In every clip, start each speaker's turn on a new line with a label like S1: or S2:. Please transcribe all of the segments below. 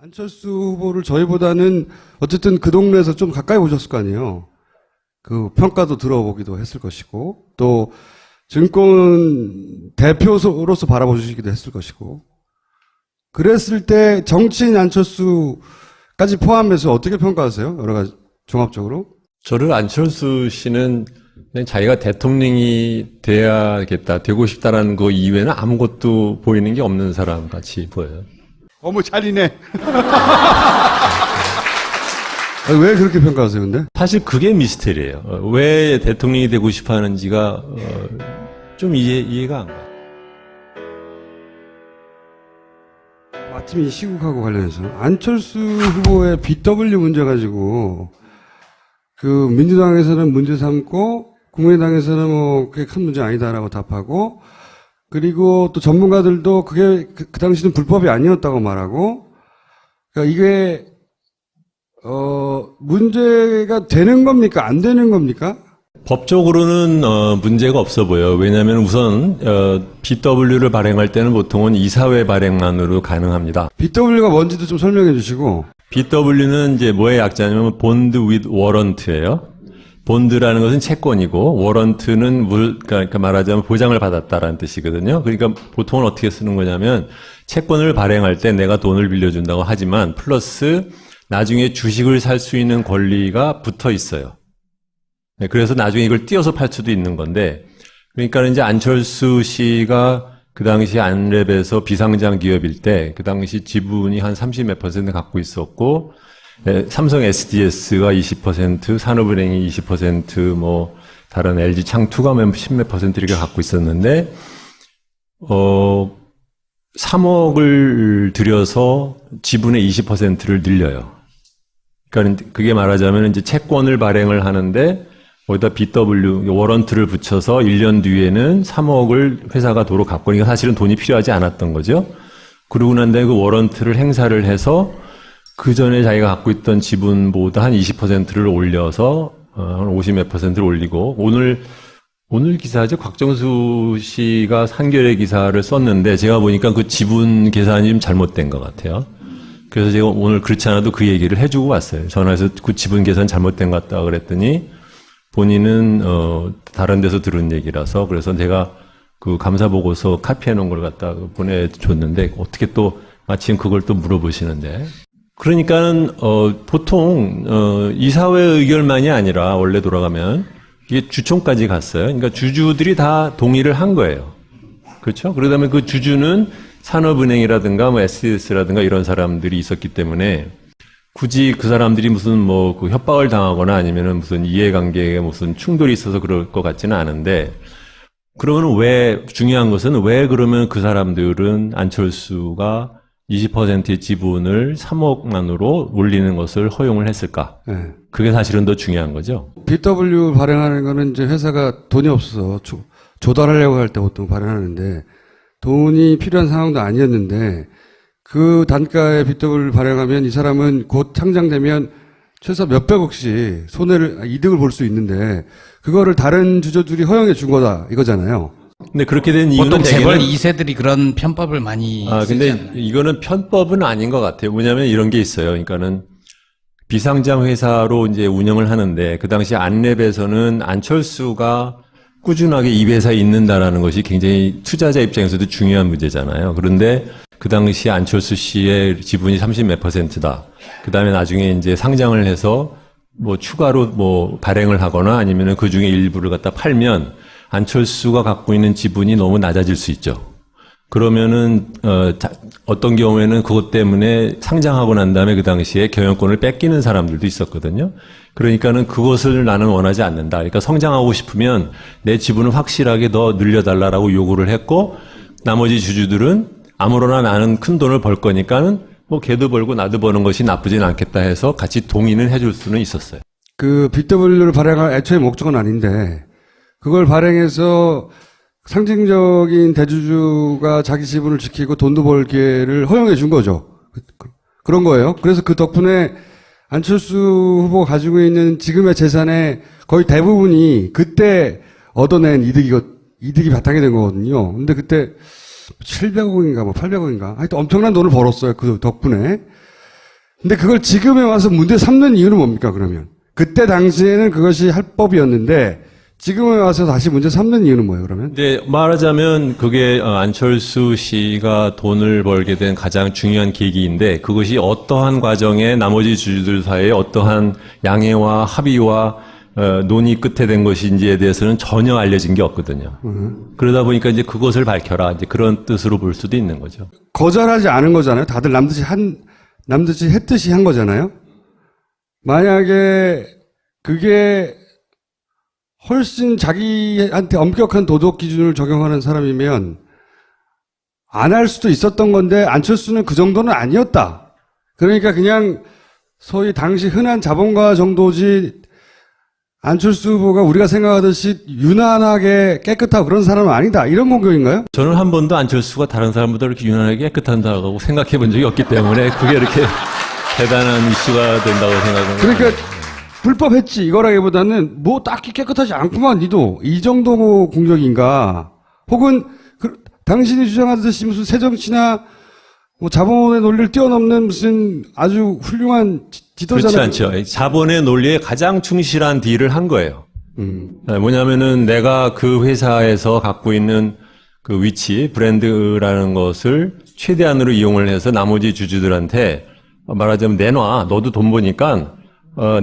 S1: 안철수 후보를 저희보다는 어쨌든 그 동네에서 좀 가까이 보셨을 거 아니에요. 그 평가도 들어보기도 했을 것이고, 또 증권 대표로서 바라보시기도 했을 것이고, 그랬을 때 정치인 안철수까지 포함해서 어떻게 평가하세요? 여러 가지 종합적으로?
S2: 저를 안철수 씨는 그냥 자기가 대통령이 돼야겠다, 되고 싶다라는 거 이외에는 아무것도 보이는 게 없는 사람 같이 보여요.
S1: 어머, 잘이네. 왜 그렇게 평가하세요, 근데?
S2: 사실 그게 미스테리예요. 왜 대통령이 되고 싶어 하는지가 좀 이해가 안 가요.
S1: 마침 이 시국하고 관련해서 안철수 후보의 BW 문제 가지고 그 민주당에서는 문제 삼고 국민의당에서는 뭐 그게 큰 문제 아니다라고 답하고, 그리고 또 전문가들도 그게 그 당시는 불법이 아니었다고 말하고, 그러니까 이게 문제가 되는 겁니까? 안 되는 겁니까?
S2: 법적으로는 문제가 없어 보여요. 왜냐하면 우선 BW를 발행할 때는 보통은 이사회 발행만으로 가능합니다.
S1: BW가 뭔지도 좀 설명해 주시고.
S2: BW는 이제 뭐의 약자냐면 본드 with warrant예요. 본드라는 것은 채권이고 워런트는 그러니까 말하자면 보장을 받았다라는 뜻이거든요. 그러니까 보통은 어떻게 쓰는 거냐면 채권을 발행할 때 내가 돈을 빌려준다고 하지만 플러스 나중에 주식을 살 수 있는 권리가 붙어 있어요. 네, 그래서 나중에 이걸 띄어서 팔 수도 있는 건데, 그러니까 이제 안철수 씨가 그 당시 안랩에서 비상장 기업일 때 그 당시 지분이 한 30 몇 % 갖고 있었고, 삼성 SDS가 20%, 산업은행이 20%, 뭐 다른 LG 창투가 10몇 % 이렇게 갖고 있었는데 3억을 들여서 지분의 20%를 늘려요. 그러니까 그게 말하자면 이제 채권을 발행을 하는데 거기다 BW 워런트를 붙여서 1년 뒤에는 3억을 회사가 도로 갖고, 그러니까 사실은 돈이 필요하지 않았던 거죠. 그러고 난 다음에 그 워런트를 행사를 해서 그 전에 자기가 갖고 있던 지분보다 한 20%를 올려서 한 50 몇 %를 올리고, 오늘 기사죠. 곽정수 씨가 한겨레 기사를 썼는데 제가 보니까 그 지분 계산이 좀 잘못된 것 같아요. 그래서 제가 오늘 그렇지 않아도 그 얘기를 해주고 왔어요. 전화해서 그 지분 계산 잘못된 것 같다 그랬더니 본인은 다른 데서 들은 얘기라서, 그래서 제가 그 감사 보고서 카피해 놓은 걸 갖다 보내줬는데 어떻게 또 마침 그걸 또 물어보시는데, 그러니까는 보통 이사회 의결만이 아니라 원래 돌아가면 이게 주총까지 갔어요. 그러니까 주주들이 다 동의를 한 거예요. 그렇죠? 그러다 보면 그 주주는 산업은행이라든가 뭐 SDS라든가 이런 사람들이 있었기 때문에 굳이 그 사람들이 무슨 뭐 그 협박을 당하거나 아니면은 무슨 이해관계에 무슨 충돌이 있어서 그럴 것 같지는 않은데, 그러면 왜 중요한 것은 왜 그러면 그 사람들은 안철수가 20%의 지분을 3억만으로 올리는 것을 허용을 했을까?
S1: 네.
S2: 그게 사실은 더 중요한 거죠.
S1: BW 발행하는 거는 이제 회사가 돈이 없어서 조달하려고 할 때 보통 발행하는데 돈이 필요한 상황도 아니었는데 그 단가의 BW를 발행하면 이 사람은 곧 상장되면 최소 몇백억씩 이득을 볼 수 있는데 그거를 다른 주주들이 허용해 준 거다 이거잖아요.
S2: 근데 그렇게 된 이유는
S3: 보통 재벌 2세들이 그런 편법을 많이
S2: 근데
S3: 쓰지 않나요?
S2: 이거는 편법은 아닌 것 같아요. 뭐냐면 이런 게 있어요. 그러니까는 비상장 회사로 이제 운영을 하는데 그 당시 안랩에서는 안철수가 꾸준하게 이 회사에 있는다라는 것이 굉장히 투자자 입장에서도 중요한 문제잖아요. 그런데 그 당시 안철수 씨의 지분이 30 몇 %다. 그 다음에 나중에 이제 상장을 해서 뭐 추가로 뭐 발행을 하거나 아니면은 그 중에 일부를 갖다 팔면 안철수가 갖고 있는 지분이 너무 낮아질 수 있죠. 그러면은 어떤 경우에는 그것 때문에 상장하고 난 다음에 그 당시에 경영권을 뺏기는 사람들도 있었거든요. 그러니까는 그것을 나는 원하지 않는다. 그러니까 성장하고 싶으면 내 지분을 확실하게 더 늘려달라고 요구를 했고, 나머지 주주들은 아무로나 나는 큰 돈을 벌 거니까는 뭐 걔도 벌고 나도 버는 것이 나쁘진 않겠다 해서 같이 동의는 해줄 수는 있었어요.
S1: 그 BW를 발행할 애초에 목적은 아닌데 그걸 발행해서 상징적인 대주주가 자기 지분을 지키고 돈도 벌 기회를 허용해 준 거죠. 그런 거예요. 그래서 그 덕분에 안철수 후보가 가지고 있는 지금의 재산의 거의 대부분이 그때 얻어낸 이득이 바탕이 된 거거든요. 근데 그때 700억인가 뭐 800억인가 하여튼 엄청난 돈을 벌었어요. 그 덕분에. 근데 그걸 지금에 와서 문제 삼는 이유는 뭡니까, 그러면? 그때 당시에는 그것이 합법이었는데, 지금에 와서 다시 문제 삼는 이유는 뭐예요, 그러면?
S2: 근데 말하자면 그게 안철수 씨가 돈을 벌게 된 가장 중요한 계기인데 그것이 어떠한 과정에 나머지 주주들 사이에 어떠한 양해와 합의와 논의 끝에 된 것인지에 대해서는 전혀 알려진 게 없거든요. 그러다 보니까 이제 그것을 밝혀라. 이제 그런 뜻으로 볼 수도 있는 거죠.
S1: 거절하지 않은 거잖아요. 다들 남듯이 했듯이 한 거잖아요. 만약에 그게 훨씬 자기한테 엄격한 도덕 기준을 적용하는 사람이면 안 할 수도 있었던 건데 안철수는 그 정도는 아니었다. 그러니까 그냥 소위 당시 흔한 자본가 정도지 안철수 후보가 우리가 생각하듯이 유난하게 깨끗하고 그런 사람은 아니다. 이런 공격인가요?
S2: 저는 한 번도 안철수가 다른 사람보다 이렇게 유난하게 깨끗한다고 생각해 본 적이 없기 때문에 그게 이렇게 대단한 이슈가 된다고 생각은
S1: 그러니까 불법했지 이거라기보다는 뭐 딱히 깨끗하지 않구만 니도 이 정도 공격인가? 혹은 당신이 주장하듯이 무슨 새정치나 뭐 자본의 논리를 뛰어넘는 무슨 아주 훌륭한 지도자나
S2: 그렇지 않죠. 자본의 논리에 가장 충실한 딜을 한 거예요. 뭐냐면은 내가 그 회사에서 갖고 있는 그 위치, 브랜드라는 것을 최대한으로 이용을 해서 나머지 주주들한테 말하자면 내놔. 너도 돈 버니까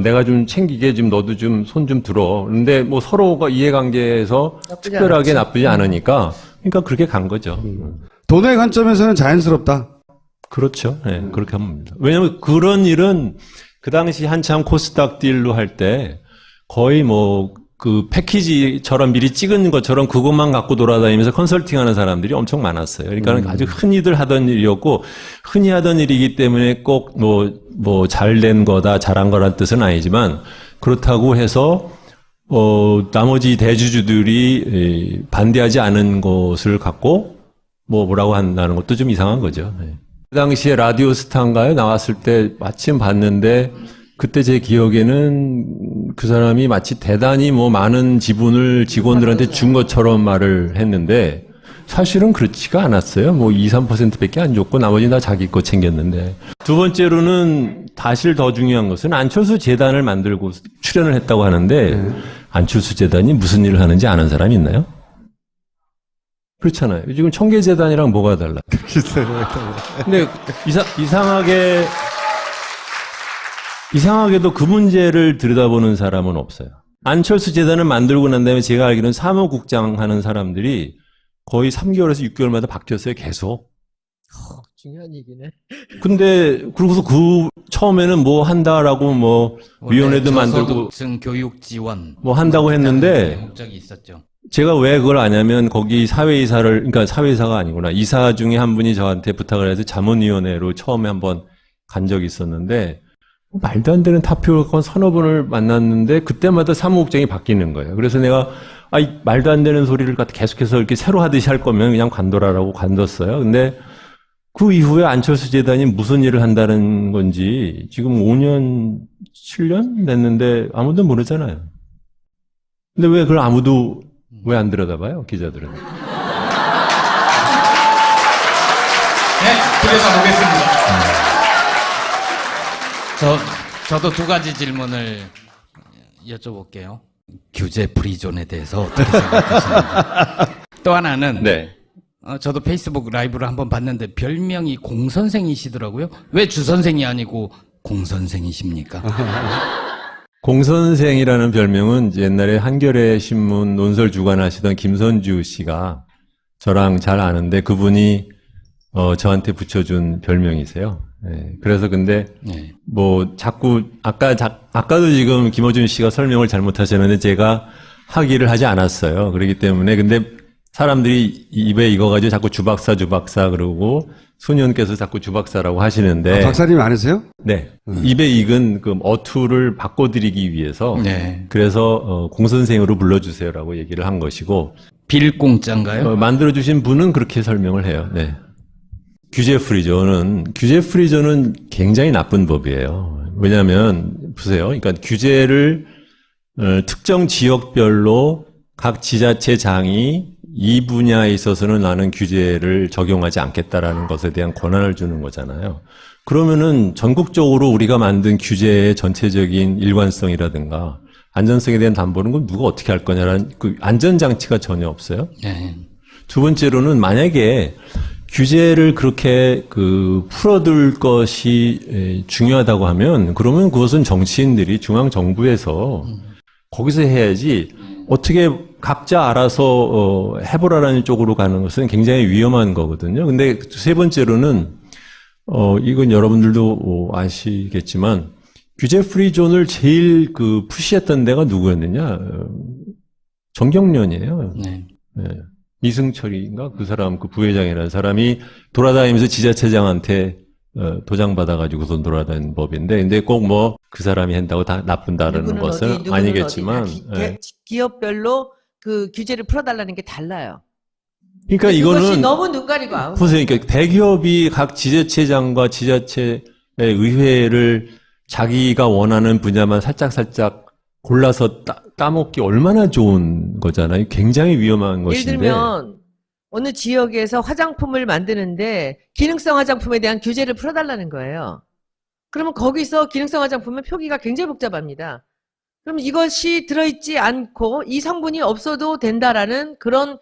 S2: 내가 좀 챙기게 좀 너도 좀 손 좀 들어. 근데 뭐 서로가 이해관계에서 특별하게 나쁘지 않으니까 그러니까 그렇게 간 거죠.
S1: 돈의 관점에서는 자연스럽다.
S2: 그렇죠. 네, 그렇게 하면 됩니다. 왜냐하면 그런 일은 그 당시 한참 코스닥 딜로 할 때 거의 뭐 그 패키지처럼 미리 찍은 것처럼 그것만 갖고 돌아다니면서 컨설팅하는 사람들이 엄청 많았어요. 그러니까 아주 흔히들 하던 일이었고 흔히 하던 일이기 때문에 꼭 뭐 잘된 거다 잘한 거란 뜻은 아니지만 그렇다고 해서 나머지 대주주들이 반대하지 않은 것을 갖고 뭐라고 한다는 것도 좀 이상한 거죠. 네. 그 당시에 라디오 스타인가요? 나왔을 때 마침 봤는데 그때 제 기억에는 그 사람이 마치 대단히 뭐 많은 지분을 직원들한테 준 것처럼 말을 했는데 사실은 그렇지가 않았어요. 뭐 2, 3%밖에 안 줬고 나머지 다 자기 거 챙겼는데. 두 번째로는 사실 더 중요한 것은 안철수 재단을 만들고 출연을 했다고 하는데 안철수 재단이 무슨 일을 하는지 아는 사람이 있나요? 그렇잖아요. 지금 청계재단이랑 뭐가 달라? 근데 이상하게도 그 문제를 들여다보는 사람은 없어요. 안철수 재단을 만들고 난 다음에 제가 알기로는 사무국장 하는 사람들이 거의 3개월에서 6개월마다 바뀌었어요, 계속.
S4: 중요한 얘기네.
S2: 근데, 그러고서 처음에는 뭐 한다라고 뭐, 위원회도 만들고.
S3: 저소득층 교육 지원.
S2: 뭐 한다고 했는데.
S3: 목적이 있었죠.
S2: 제가 왜 그걸 아냐면 거기 그러니까 사회이사가 아니구나. 이사 중에 한 분이 저한테 부탁을 해서 자문위원회로 처음에 한번 간 적이 있었는데, 말도 안 되는 타표를 갖고 서너 번을 만났는데 그때마다 사무국장이 바뀌는 거예요. 그래서 내가 말도 안 되는 소리를 갖다 계속해서 이렇게 새로 하듯이 할 거면 그냥 관둬라라고 관뒀어요. 근데 그 이후에 안철수 재단이 무슨 일을 한다는 건지 지금 5년, 7년 됐는데 아무도 모르잖아요. 근데 왜 그걸 아무도 왜 안 들여다봐요, 기자들은?
S3: 네, 들여다보겠습니다. 저도 두 가지 질문을 여쭤볼게요. 규제 프리존에 대해서 어떻게 생각하시는지. 또 하나는
S2: 네.
S3: 저도 페이스북 라이브를 한번 봤는데 별명이 공선생이시더라고요. 왜 주선생이 아니고 공선생이십니까?
S2: 공선생이라는 별명은 옛날에 한겨레 신문 논설 주관하시던 김선주 씨가 저랑 잘 아는데 그분이 저한테 붙여준 별명이세요. 네, 그래서 근데
S3: 네.
S2: 뭐 자꾸 아까도 지금 김어준 씨가 설명을 잘못하셨는데 제가 하기를 하지 않았어요. 그렇기 때문에 근데 사람들이 입에 이거 가지고 자꾸 주박사 그러고 소년께서 자꾸 주박사라고 하시는데
S1: 박사님 아니세요?
S2: 네. 입에 익은 그 어투를 바꿔드리기 위해서
S3: 네.
S2: 그래서 공선생으로 불러주세요라고 얘기를 한 것이고
S3: 빌공짜인가요?
S2: 만들어주신 분은 그렇게 설명을 해요. 네. 규제 프리존은 굉장히 나쁜 법이에요. 왜냐하면 보세요. 그러니까 규제를 특정 지역별로 각 지자체장이 이 분야에 있어서는 나는 규제를 적용하지 않겠다라는 것에 대한 권한을 주는 거잖아요. 그러면은 전국적으로 우리가 만든 규제의 전체적인 일관성이라든가 안전성에 대한 담보는 건 누가 어떻게 할 거냐라는 그 안전장치가 전혀 없어요.
S3: 네.
S2: 두 번째로는 만약에 규제를 그렇게 풀어둘 것이 중요하다고 하면 그러면 그것은 정치인들이 중앙정부에서 거기서 해야지 어떻게 각자 알아서 해보라는 쪽으로 가는 것은 굉장히 위험한 거거든요. 근데 세 번째로는 이건 여러분들도 아시겠지만 규제 프리존을 제일 푸시했던 데가 누구였느냐? 정경련이에요.
S3: 네.
S2: 네. 이승철인가? 그 사람, 그 부회장이라는 사람이 돌아다니면서 지자체장한테 도장 받아가지고 돈 돌아다니는 법인데, 근데 꼭 그 사람이 한다고 다 나쁜다라는
S5: 누구는
S2: 것은
S5: 어디, 누구는
S2: 아니겠지만,
S5: 어디.
S2: 예.
S5: 기업별로 그 규제를 풀어달라는 게 달라요.
S2: 그러니까
S5: 그것이
S2: 이거는
S5: 너무 눈 가리고 아우.
S2: 보세요. 그러니까 대기업이 각 지자체장과 지자체의 의회를 자기가 원하는 분야만 살짝 골라서 따먹기 얼마나 좋은 거잖아요. 굉장히 위험한
S5: 예를
S2: 것인데.
S5: 들면 어느 지역에서 화장품을 만드는데 기능성 화장품에 대한 규제를 풀어달라는 거예요. 그러면 거기서 기능성 화장품은 표기가 굉장히 복잡합니다. 그럼 이것이 들어있지 않고 이 성분이 없어도 된다라는 그런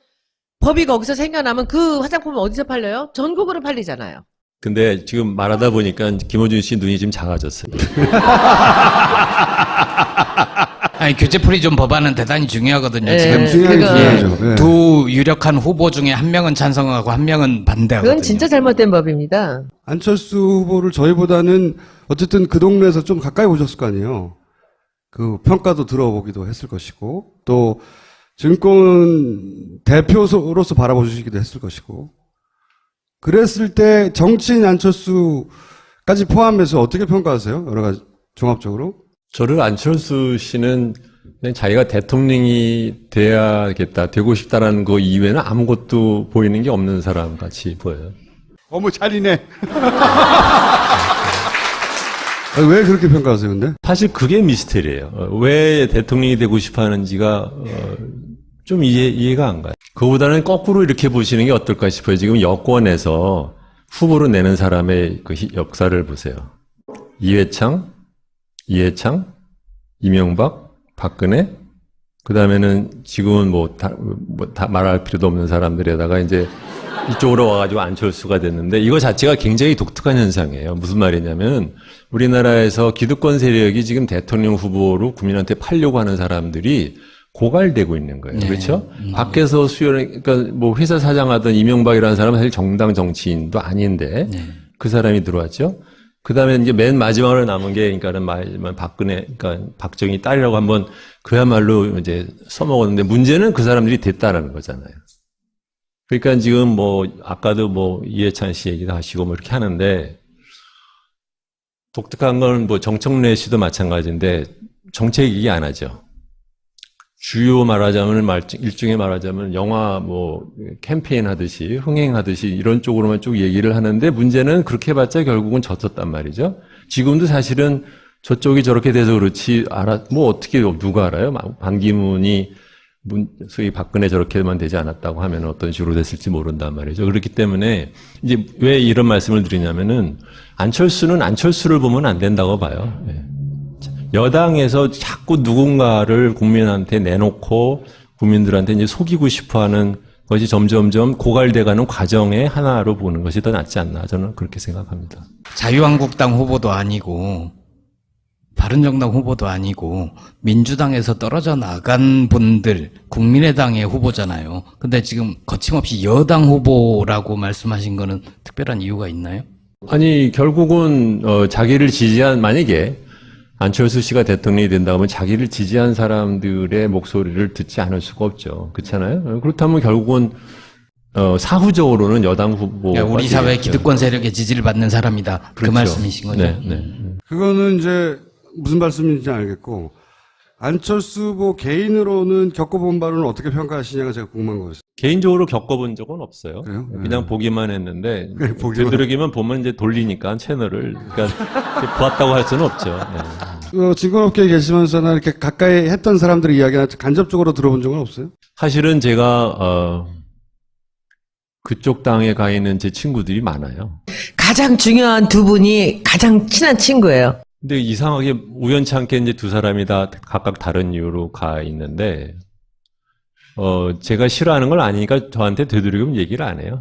S5: 법이 거기서 생겨나면 그 화장품은 어디서 팔려요? 전국으로 팔리잖아요.
S2: 근데 지금 말하다 보니까 김호준 씨 눈이 지금 작아졌어요.
S3: 아니, 규제 프리존 법안은 대단히 중요하거든요.
S5: 네,
S3: 지금
S1: 중요하죠. 네.
S3: 두 유력한 후보 중에 한 명은 찬성하고 한 명은 반대하거든요.
S5: 그건 진짜 잘못된 법입니다.
S1: 안철수 후보를 저희보다는 어쨌든 그 동네에서 좀 가까이 보셨을 거 아니에요. 그 평가도 들어보기도 했을 것이고, 또 증권 대표로서 바라보시기도 했을 것이고, 그랬을 때 정치인 안철수까지 포함해서 어떻게 평가하세요? 여러 가지 종합적으로?
S2: 저를 안철수 씨는 그냥 자기가 대통령이 돼야겠다, 되고 싶다라는 거 이외에는 아무것도 보이는 게 없는 사람 같이 보여요.
S1: 어머, 잘이네. 왜 그렇게 평가하세요, 근데?
S2: 사실 그게 미스테리예요. 왜 대통령이 되고 싶어 하는지가 좀 이해가 안 가요. 그거보다는 거꾸로 이렇게 보시는 게 어떨까 싶어요. 지금 여권에서 후보로 내는 사람의 그 역사를 보세요. 이해창, 이명박, 박근혜, 그 다음에는 지금은 다 말할 필요도 없는 사람들에다가 이제 이쪽으로 와가지고 안철수가 됐는데 이거 자체가 굉장히 독특한 현상이에요. 무슨 말이냐면 우리나라에서 기득권 세력이 지금 대통령 후보로 국민한테 팔려고 하는 사람들이 고갈되고 있는 거예요.
S3: 네.
S2: 그렇죠? 밖에서 그러니까 회사 사장하던 이명박이라는 사람은 사실 정당 정치인도 아닌데 그 사람이 들어왔죠. 그 다음에 이제 맨 마지막으로 남은 게, 그러니까는 박근혜, 그러니까 박정희 딸이라고 한번 그야말로 이제 써먹었는데 문제는 그 사람들이 됐다라는 거잖아요. 그러니까 지금 아까도 이해찬 씨 얘기도 하시고 이렇게 하는데 독특한 건 정청래 씨도 마찬가지인데 정책 얘기 안 하죠. 주요 일종의 말하자면 영화 캠페인 하듯이 흥행하듯이 이런 쪽으로만 쭉 얘기를 하는데 문제는 그렇게 해봤자 결국은 졌었단 말이죠. 지금도 사실은 저쪽이 저렇게 돼서 그렇지 어떻게 누가 알아요? 반기문이 소위 박근혜 저렇게만 되지 않았다고 하면 어떤 식으로 됐을지 모른단 말이죠. 그렇기 때문에 이제 왜 이런 말씀을 드리냐면은 안철수는 안철수를 보면 안 된다고 봐요. 여당에서 자꾸 누군가를 국민한테 내놓고 국민들한테 이제 속이고 싶어하는 것이 점점점 고갈돼가는 과정의 하나로 보는 것이 더 낫지 않나 저는 그렇게 생각합니다.
S3: 자유한국당 후보도 아니고 바른정당 후보도 아니고 민주당에서 떨어져 나간 분들 국민의당의 후보잖아요. 근데 지금 거침없이 여당 후보라고 말씀하신 거는 특별한 이유가 있나요?
S2: 아니 결국은 자기를 지지한 만약에 안철수 씨가 대통령이 된다고 하면 자기를 지지한 사람들의 목소리를 듣지 않을 수가 없죠. 그렇잖아요. 그렇다면 결국은 사후적으로는 여당 후보가
S3: 우리 사회
S2: 되겠죠.
S3: 기득권 세력의 지지를 받는 사람이다. 그
S2: 그렇죠.
S3: 말씀이신 거죠?
S2: 네.
S1: 그거는 이제 무슨 말씀인지 알겠고, 안철수 후보 개인으로는 겪어본 바로는 어떻게 평가하시냐가 제가 궁금한 거였어요.
S2: 개인적으로 겪어본 적은 없어요.
S1: 그래요?
S2: 그냥 보기만 했는데
S1: 네, 보기만.
S2: 되도록이면 보면 이제 돌리니까 채널을 그러니까 보았다고 할 수는 없죠. 네.
S1: 증권업계에 계시면서나 이렇게 가까이 했던 사람들의 이야기나 간접적으로 들어본 적은 없어요?
S2: 사실은 제가 그쪽 당에 가 있는 제 친구들이 많아요.
S5: 가장 중요한 두 분이 가장 친한 친구예요.
S2: 근데 이상하게 우연치 않게 이제 두 사람이 다 각각 다른 이유로 가 있는데, 제가 싫어하는 걸 아니니까 저한테 되도록이면 얘기를 안 해요.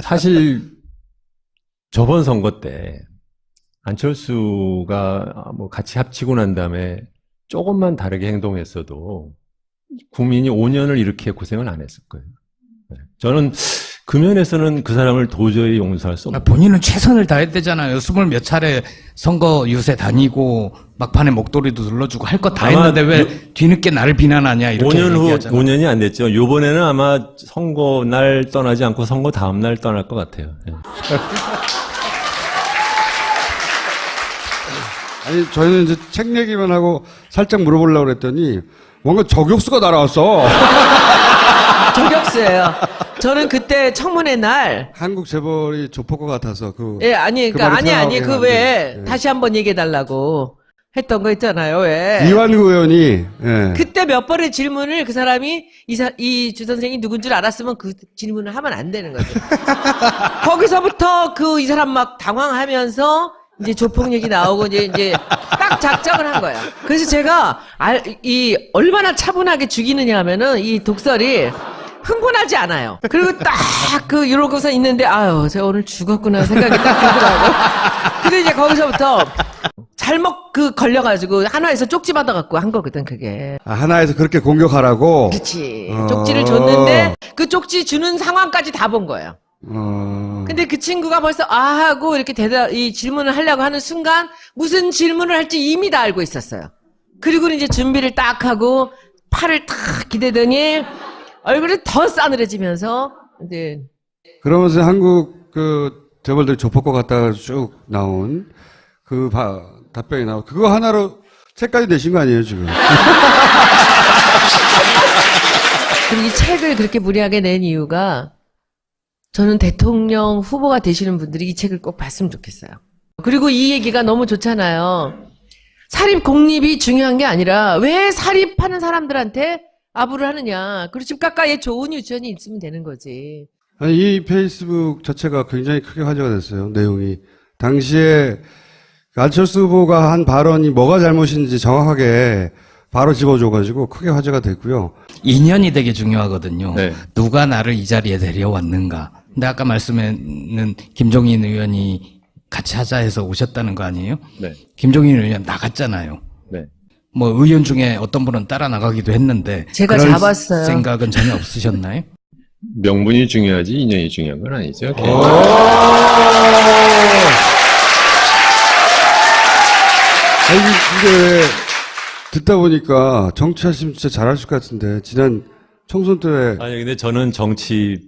S2: 사실, 저번 선거 때, 안철수가 뭐 같이 합치고 난 다음에 조금만 다르게 행동했어도 국민이 5년을 이렇게 고생을 안 했을 거예요. 저는 그 면에서는 그 사람을 도저히 용서할 수 없는.
S3: 본인은 최선을 다했대잖아요. 20몇 차례 선거 유세 다니고 막판에 목도리도 눌러주고 할 거 다 했는데 왜 뒤늦게 나를 비난하냐 이렇게
S2: 5년 후,
S3: 얘기하잖아요.
S2: 5년이 안 됐죠. 요번에는 아마 선거 날 떠나지 않고 선거 다음 날 떠날 것 같아요. 예.
S1: 아니, 저희는 이제 책 얘기만 하고 살짝 물어보려고 그랬더니 뭔가 저격수가 날아왔어.
S5: 저격수예요. 저는 그때 청문회 날
S1: 한국 재벌이 조폭과 같아서
S5: 예, 아니,
S1: 그
S5: 그러니까,
S1: 말이
S5: 아니,
S1: 생각나게
S5: 그 외에
S1: 하는데, 예.
S5: 다시 한번 얘기해달라고 했던 거 있잖아요, 왜.
S1: 이완구 의원이 예.
S5: 그때 몇 번의 질문을 그 사람이 이 주 선생이 누군 줄 알았으면 그 질문을 하면 안 되는 거죠. 거기서부터 이 사람 막 당황하면서 이제 조폭 얘기 나오고 이제 딱 작정을 한 거예요. 그래서 제가 얼마나 차분하게 죽이느냐 하면은 이 독설이 흥분하지 않아요. 그리고 딱 이러고서 있는데 아유 제가 오늘 죽었구나 생각이 딱 들더라고. 근데 이제 거기서부터 잘못 걸려가지고 한화에서 쪽지 받아갖고 한 거거든 그게.
S1: 아, 하나에서 그렇게 공격하라고.
S5: 그치. 쪽지를 줬는데 그 쪽지 주는 상황까지 다 본 거예요. 근데 그 친구가 벌써 하고 이렇게 이 질문을 하려고 하는 순간 무슨 질문을 할지 이미 다 알고 있었어요. 그리고 이제 준비를 딱 하고 팔을 탁 기대더니 얼굴이 더 싸늘해지면서 이제
S1: 그러면서 한국 재벌들이 조폭과 같다가 쭉 나온 답변이 나오고 그거 하나로 책까지 내신 거 아니에요 지금?
S5: 그리고 이 책을 그렇게 무리하게 낸 이유가 저는 대통령 후보가 되시는 분들이 이 책을 꼭 봤으면 좋겠어요. 그리고 이 얘기가 너무 좋잖아요. 사립 공립이 중요한 게 아니라 왜 사립하는 사람들한테 아부를 하느냐. 그리고 집 가까이에 좋은 유치원이 있으면 되는 거지.
S1: 아니, 이 페이스북 자체가 굉장히 크게 화제가 됐어요. 내용이. 당시에 안철수 후보가 한 발언이 뭐가 잘못인지 정확하게 바로 집어줘가지고 크게 화제가 됐고요.
S3: 인연이 되게 중요하거든요.
S2: 네.
S3: 누가 나를 이 자리에 데려왔는가. 근데 아까 말씀에는 김종인 의원이 같이 하자 해서 오셨다는 거 아니에요?
S2: 네.
S3: 김종인 의원 나갔잖아요.
S2: 네.
S3: 뭐 의원 중에 어떤 분은 따라 나가기도 했는데
S5: 제가
S3: 그럴
S5: 잡았어요.
S3: 생각은 전혀 없으셨나요?
S2: 명분이 중요하지 인연이 중요한 건 아니죠.
S1: 아니, 이게 왜 듣다 보니까 정치하시면 진짜 잘하실 것 같은데, 지난 총선 때
S2: 아니 근데 저는 정치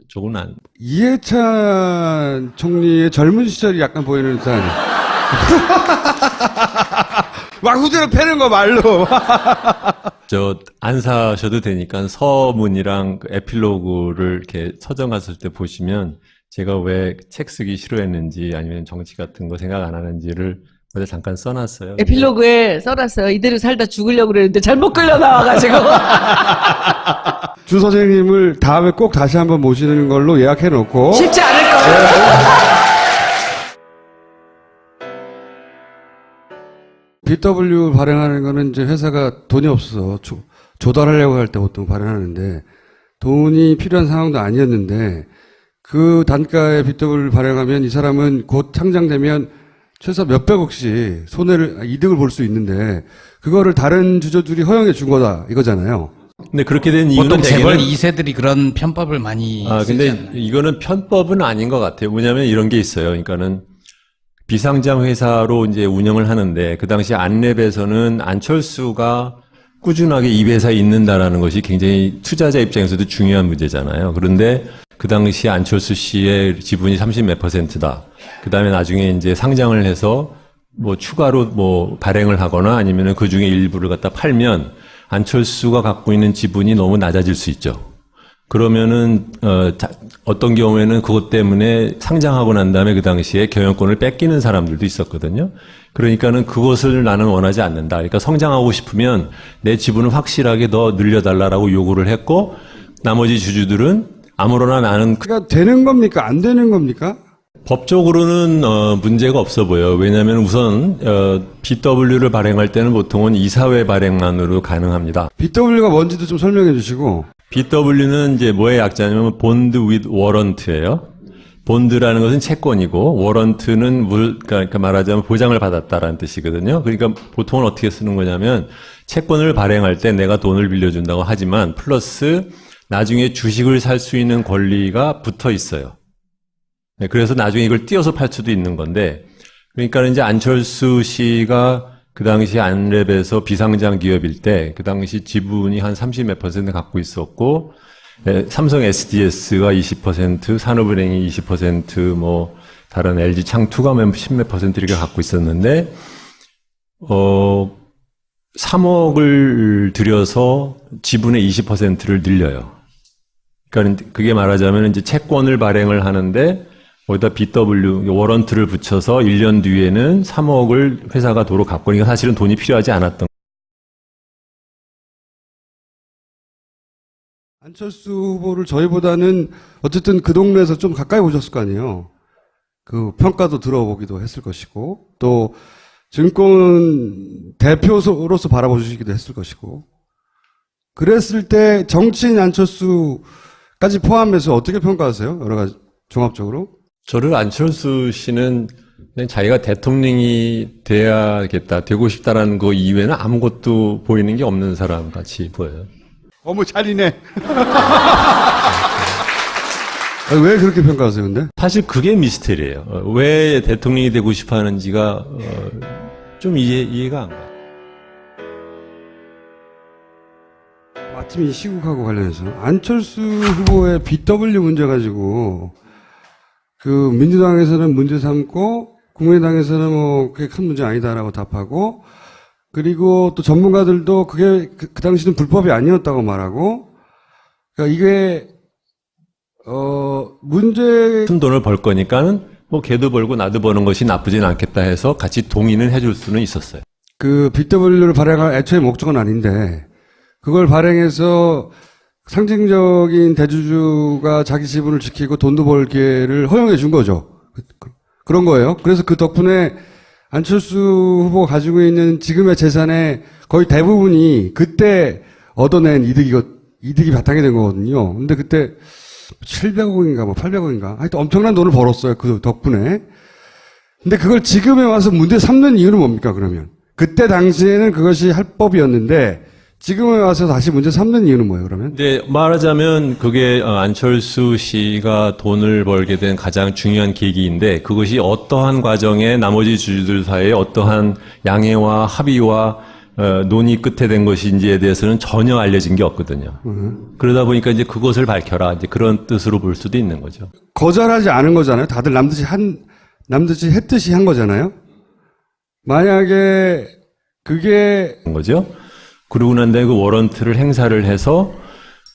S2: 쪽은 안.
S1: 이해찬 총리의 젊은 시절이 약간 보이는 듯한. 막 후대로 패는 거 말로.
S2: 안 사셔도 되니까 서문이랑 그 에필로그를 이렇게 서점 갔을 때 보시면 제가 왜 책 쓰기 싫어했는지 아니면 정치 같은 거 생각 안 하는지를 어제 잠깐 써놨어요.
S5: 에필로그에 써놨어요. 이대로 살다 죽으려고 그랬는데 잘못 끌려 나와가지고.
S1: 주 선생님을 다음에 꼭 다시 한번 모시는 걸로 예약해 놓고.
S5: 쉽지 않을 거예요.
S1: BW 발행하는 거는 이제 회사가 돈이 없어서 조달하려고 할 때 보통 발행하는데 돈이 필요한 상황도 아니었는데 그 단가에 BW 발행하면 이 사람은 곧 상장되면 최소 몇백억씩 이득을 볼 수 있는데 그거를 다른 주주들이 허용해 준 거다 이거잖아요.
S2: 근데 그렇게 된 이유는
S3: 보통 재벌
S2: 대개는
S3: 2세들이 그런 편법을 많이 쓰지
S2: 근데
S3: 않나요?
S2: 이거는 편법은 아닌 것 같아요. 뭐냐면 이런 게 있어요. 그러니까는 비상장 회사로 이제 운영을 하는데 그 당시 안랩에서는 안철수가 꾸준하게 이 회사에 있는다라는 것이 굉장히 투자자 입장에서도 중요한 문제잖아요. 그런데 그 당시 안철수 씨의 지분이 30몇 %다. 그 다음에 나중에 이제 상장을 해서 뭐 추가로 뭐 발행을 하거나 아니면은 그 중에 일부를 갖다 팔면 안철수가 갖고 있는 지분이 너무 낮아질 수 있죠. 그러면은 어떤 경우에는 그것 때문에 상장하고 난 다음에 그 당시에 경영권을 뺏기는 사람들도 있었거든요. 그러니까는 그것을 나는 원하지 않는다. 그러니까 성장하고 싶으면 내 지분을 확실하게 더 늘려달라고 요구를 했고 나머지 주주들은 아무로나 나는
S1: 그러니까 되는 겁니까? 안 되는 겁니까?
S2: 법적으로는 문제가 없어 보여요. 왜냐하면 우선 BW를 발행할 때는 보통은 이사회 발행만으로 가능합니다.
S1: BW가 뭔지도 좀 설명해 주시고.
S2: BW는 이제 뭐의 약자냐면 본드 with warrant예요. 본드라는 것은 채권이고 워런트는 그러니까 말하자면 보장을 받았다라는 뜻이거든요. 그러니까 보통은 어떻게 쓰는 거냐면 채권을 발행할 때 내가 돈을 빌려준다고 하지만 플러스 나중에 주식을 살 수 있는 권리가 붙어 있어요. 네, 그래서 나중에 이걸 띄어서 팔 수도 있는 건데, 그러니까 이제 안철수 씨가 그 당시 안랩에서 비상장 기업일 때, 그 당시 지분이 한 30 몇 % 갖고 있었고, 삼성 SDS가 20%, 산업은행이 20%, 뭐, 다른 LG 창투가 10몇 % 이렇게 갖고 있었는데, 3억을 들여서 지분의 20%를 늘려요. 그러니까 그게 말하자면 이제 채권을 발행을 하는데, 거기다 BW, 워런트를 붙여서 1년 뒤에는 3억을 회사가 도로 갚고, 그러니까 사실은 돈이 필요하지 않았던.
S1: 안철수 후보를 저희보다는 어쨌든 그 동네에서 좀 가까이 보셨을 거 아니에요. 그 평가도 들어보기도 했을 것이고, 또 증권 대표로서 바라보시기도 했을 것이고, 그랬을 때 정치인 안철수까지 포함해서 어떻게 평가하세요? 여러 가지 종합적으로?
S2: 저를 안철수 씨는 그냥 자기가 대통령이 돼야겠다, 되고 싶다라는 거 이외에는 아무것도 보이는 게 없는 사람 같이 보여요.
S1: 어머, 잘이네. 왜 그렇게 평가하세요, 근데?
S2: 사실 그게 미스테리예요. 왜 대통령이 되고 싶어 하는지가 좀 이해가 안 가요.
S1: 마침 이 시국하고 관련해서 안철수 후보의 BW 문제 가지고 그 민주당에서는 문제 삼고 국민의당에서는 뭐 그게 큰 문제 아니다라고 답하고, 그리고 또 전문가들도 그게 그 당시는 불법이 아니었다고 말하고, 그러니까 이게 문제
S2: 큰 돈을 벌 거니까는 뭐 걔도 벌고 나도 버는 것이 나쁘진 않겠다 해서 같이 동의는 해줄 수는 있었어요.
S1: 그 BW를 발행할 애초에 목적은 아닌데 그걸 발행해서 상징적인 대주주가 자기 지분을 지키고 돈도 벌 기회를 허용해 준 거죠. 그런 거예요. 그래서 그 덕분에 안철수 후보가 가지고 있는 지금의 재산의 거의 대부분이 그때 얻어낸 이득이 바탕이 된 거거든요. 근데 그때 700억인가 뭐 800억인가 하여튼 엄청난 돈을 벌었어요. 그 덕분에. 근데 그걸 지금에 와서 문제 삼는 이유는 뭡니까, 그러면? 그때 당시에는 그것이 합법이었는데 지금에 와서 다시 문제 삼는 이유는 뭐예요, 그러면?
S2: 근데 말하자면 그게 안철수 씨가 돈을 벌게 된 가장 중요한 계기인데, 그것이 어떠한 과정에 나머지 주주들 사이에 어떠한 양해와 합의와 논의 끝에 된 것인지에 대해서는 전혀 알려진 게 없거든요. 그러다 보니까 이제 그것을 밝혀라, 이제 그런 뜻으로 볼 수도 있는 거죠.
S1: 거절하지 않은 거잖아요. 다들 남듯이 했듯이 한 거잖아요. 만약에 그게
S2: 거죠. 그러고 난 다음에 그 워런트를 행사를 해서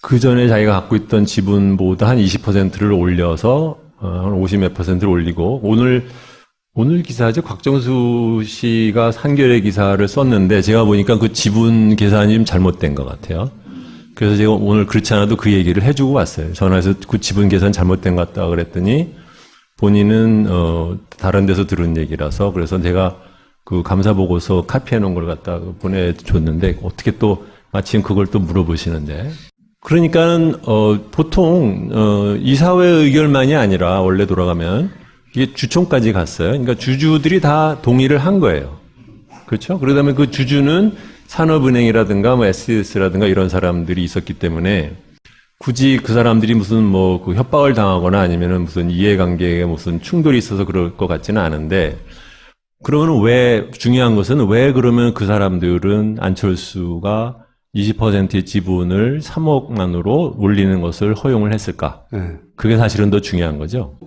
S2: 그 전에 자기가 갖고 있던 지분보다 한 20%를 올려서 한 50 몇 %를 올리고, 오늘 기사죠. 곽정수 씨가 한겨레 기사를 썼는데 제가 보니까 그 지분 계산이 좀 잘못된 것 같아요. 그래서 제가 오늘 그렇지 않아도 그 얘기를 해주고 왔어요. 전화해서 그 지분 계산 잘못된 것 같다 그랬더니 본인은 다른 데서 들은 얘기라서, 그래서 제가 그 감사 보고서 카피해 놓은 걸 갖다 보내줬는데 어떻게 또 마침 그걸 또 물어보시는데, 그러니까는 보통 이사회 의결만이 아니라 원래 돌아가면 이게 주총까지 갔어요. 그러니까 주주들이 다 동의를 한 거예요. 그렇죠? 그러다면 그 주주는 산업은행이라든가 뭐 SDS라든가 이런 사람들이 있었기 때문에 굳이 그 사람들이 무슨 뭐 그 협박을 당하거나 아니면은 무슨 이해관계에 무슨 충돌이 있어서 그럴 것 같지는 않은데, 그러면 왜, 중요한 것은 왜 그러면 그 사람들은 안철수가 20%의 지분을 3억만으로 올리는 것을 허용을 했을까?
S1: 네.
S2: 그게 사실은 더 중요한 거죠.